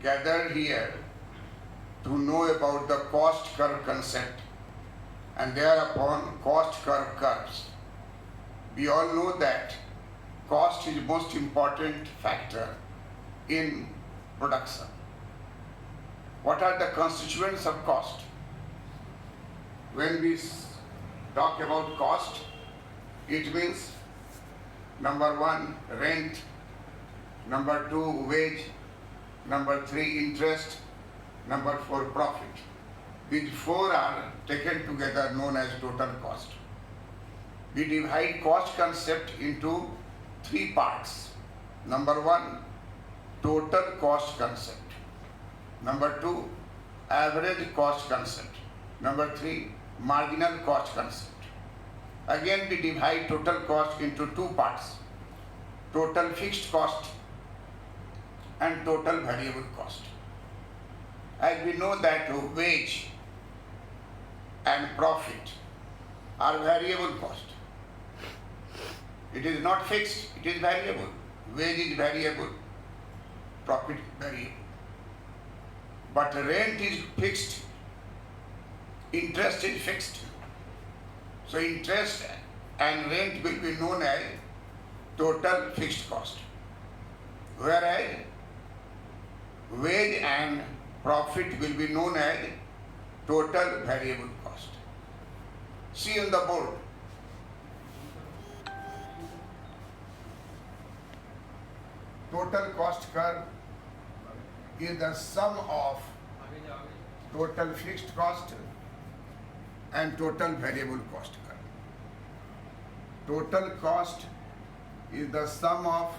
gathered here to know about the cost curve concept and thereupon cost curve curves. We all know that cost is the most important factor in production. What are the constituents of cost? When we talk about cost, it means number one, rent, number two, wage, number three, interest, number four, profit. These four are taken together known as total cost. We divide cost concept into three parts. Number one, total cost concept. Number two, average cost concept. Number three, marginal cost concept. Again, we divide total cost into two parts, total fixed cost and total variable cost. As we know that wage and profit are variable cost. It is not fixed, it is variable. Wage is variable, profit is variable. But rent is fixed, interest is fixed. So interest and rent will be known as total fixed cost. Whereas wage and profit will be known as total variable cost. See on the board. Total cost curve is the sum of total fixed cost and total variable cost curve. Total cost is the sum of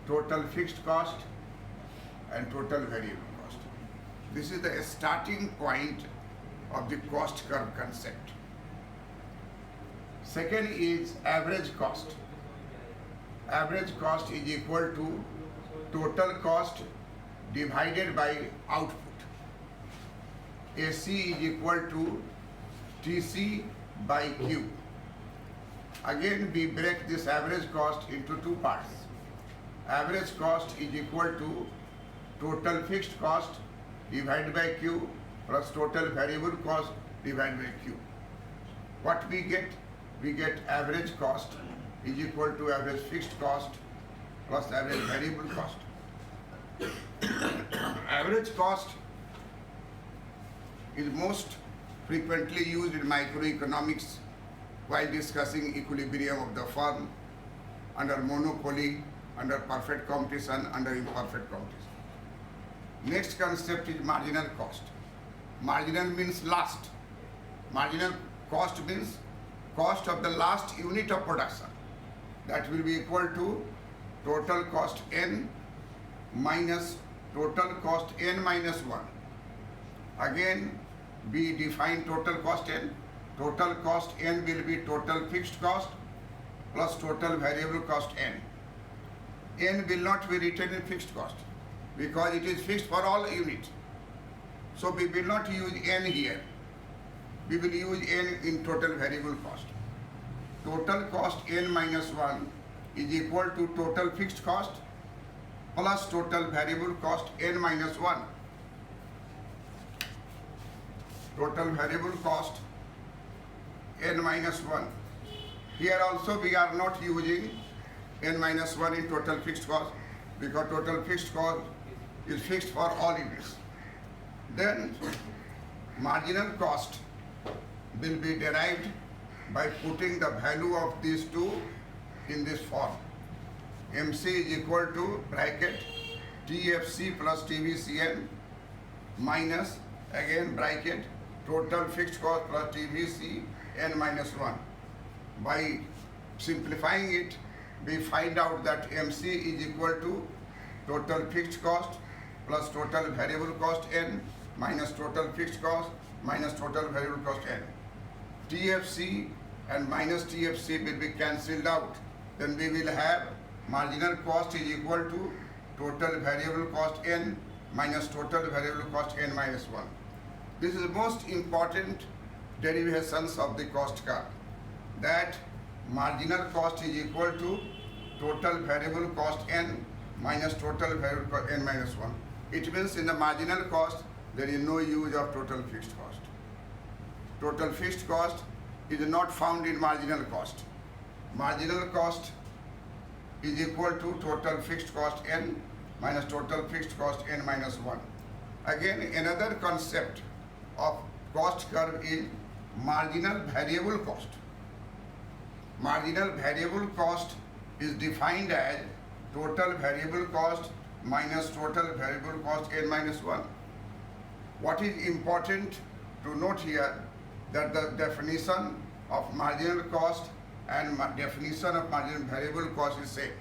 total fixed cost and total variable cost. This is the starting point of the cost curve concept. Second is average cost. Average cost is equal to total cost divided by output. AC is equal to TC by Q. Again, we break this average cost into two parts. Average cost is equal to total fixed cost divided by Q plus total variable cost divided by Q. What we get? We get average cost is equal to average fixed cost plus average variable cost. Average cost is most frequently used in microeconomics while discussing equilibrium of the firm, under monopoly, under perfect competition, under imperfect competition. Next concept is marginal cost. Marginal means last. Marginal cost means cost of the last unit of production. That will be equal to total cost N minus total cost N minus 1. Again, we define total cost N. Total cost N will be total fixed cost plus total variable cost N. N will not be written in fixed cost because it is fixed for all units. So we will not use N here. We will use N in total variable cost. Total cost N minus 1 is equal to total fixed cost plus total variable cost N minus 1. Total variable cost N minus 1. Here also we are not using N minus 1 in total fixed cost because total fixed cost is fixed for all units. Then marginal cost will be derived by putting the value of these two in this form. MC is equal to bracket TFC plus TVCN minus again bracket total fixed cost plus TVC N minus 1. By simplifying it, we find out that MC is equal to total fixed cost plus total variable cost N minus total fixed cost minus total variable cost N. TFC and minus TFC will be cancelled out. Then we will have marginal cost is equal to total variable cost N minus total variable cost N minus 1. This is the most important derivations of the cost curve, that marginal cost is equal to total variable cost N minus total variable cost N minus 1. It means in the marginal cost, there is no use of total fixed cost. Total fixed cost is not found in marginal cost. Marginal cost is equal to total fixed cost n minus total fixed cost n minus 1. Again, another concept of cost curve is marginal variable cost. Marginal variable cost is defined as total variable cost minus total variable cost n minus 1. What is important to note here that the definition of marginal cost and definition of marginal variable cost is same.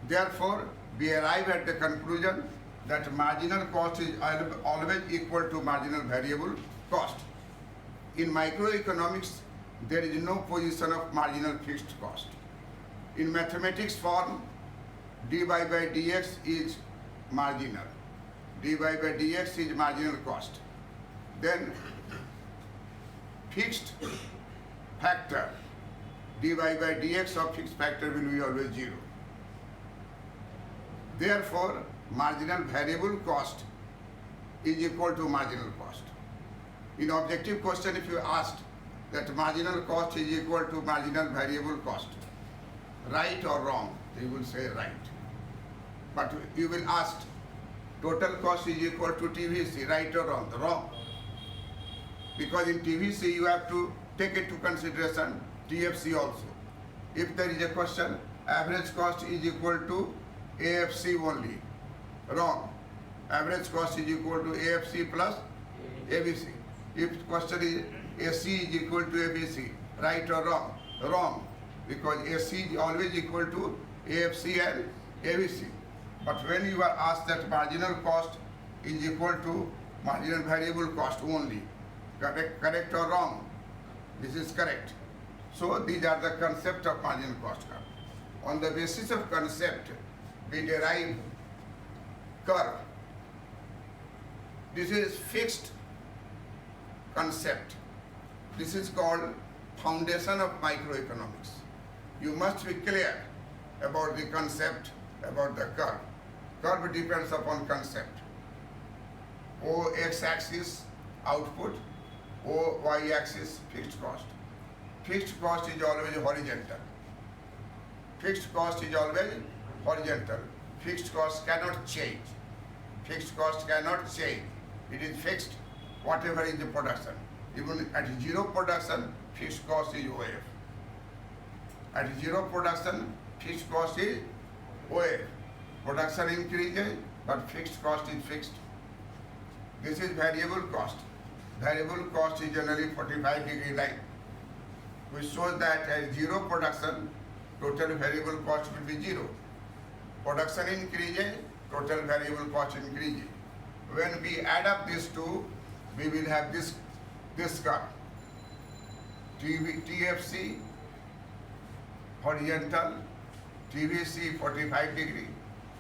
Therefore, we arrive at the conclusion that marginal cost is always equal to marginal variable cost. In microeconomics, there is no position of marginal fixed cost. In mathematics form, dy by dx is marginal. dy by dx is marginal cost. Then fixed factor, dy by dx of fixed factor will be always 0. Therefore, marginal variable cost is equal to marginal cost. In objective question, if you asked that marginal cost is equal to marginal variable cost, right or wrong, you will say right. But you will ask total cost is equal to TVC, right or wrong? Wrong. Because in TVC you have to take into consideration TFC also. If there is a question, average cost is equal to AFC only. Wrong. Average cost is equal to AFC plus ABC. If question is AC is equal to ABC, right or wrong? Wrong. Because AC is always equal to AFC and ABC. But when you are asked that marginal cost is equal to marginal variable cost only, correct or wrong? This is correct. So these are the concept of marginal cost curve. On the basis of concept, we derive curve. This is fixed concept. This is called foundation of microeconomics. You must be clear about the concept, about the curve. Curve depends upon concept. O x-axis output, O y-axis fixed cost. Fixed cost is always horizontal. Fixed cost is always horizontal. Fixed cost cannot change. Fixed cost cannot change. It is fixed whatever is the production. Even at zero production, fixed cost is OF. At zero production, fixed cost is OF. Production increases, but fixed cost is fixed. This is variable cost. Variable cost is generally 45-degree line, which shows that at zero production, total variable cost will be 0. Production increases, total variable cost increases. When we add up these two, we will have this curve. TFC horizontal, TVC 45-degree.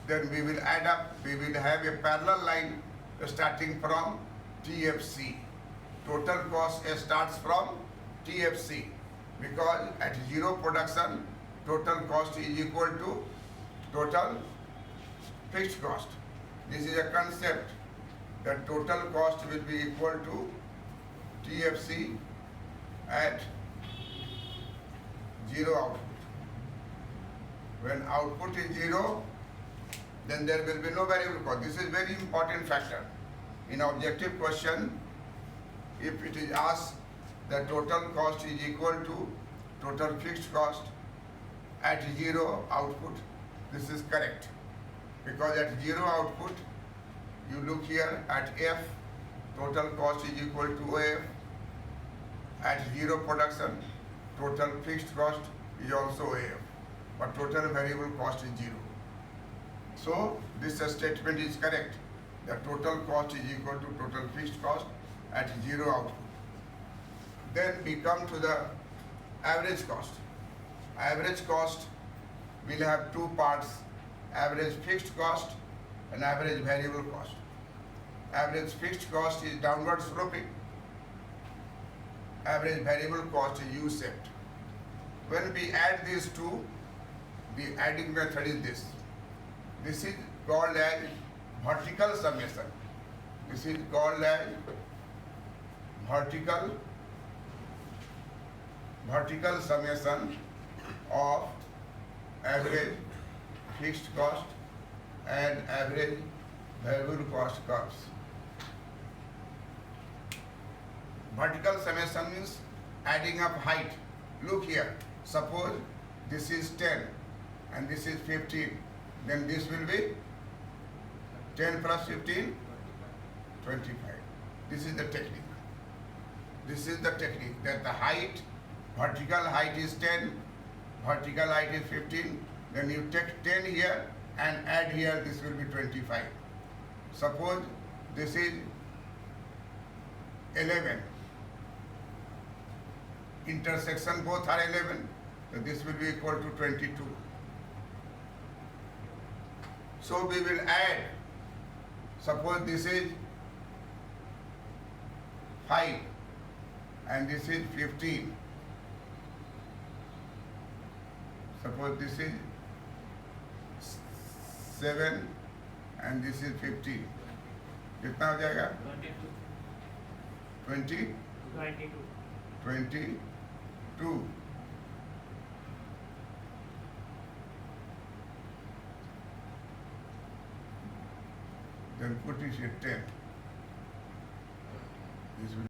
Then we will add up, we will have a parallel line starting from TFC. Total cost starts from TFC because at zero production, total cost is equal to total fixed cost. This is a concept that total cost will be equal to TFC at zero output. When output is 0, then there will be no variable cost. This is very important factor. In objective question, if it is asked that total cost is equal to total fixed cost at 0 output, this is correct. Because at 0 output, you look here at F, total cost is equal to OF. At 0 production, total fixed cost is also OF, but total variable cost is 0. So this statement is correct, that total cost is equal to total fixed cost at 0 output. Then we come to the average cost. Average cost will have two parts, average fixed cost and average variable cost. Average fixed cost is downward sloping. Average variable cost is U-shaped. When we add these two, the adding method is this. This is called as vertical summation. This is called as vertical summation of average fixed cost and average variable cost curves. Vertical summation means adding up height. Look here, suppose this is 10 and this is 15, then this will be 10 plus 15, 25. This is the technique. This is the technique that the height, vertical height is 10, vertical height is 15, then you take 10 here and add here, this will be 25. Suppose this is 11. Intersection both are 11, so this will be equal to 22. So we will add, suppose this is 5 and this is 15. Suppose this is 7 and this is 15. कितना हो जाएगा? 22. Then put it here 10. This will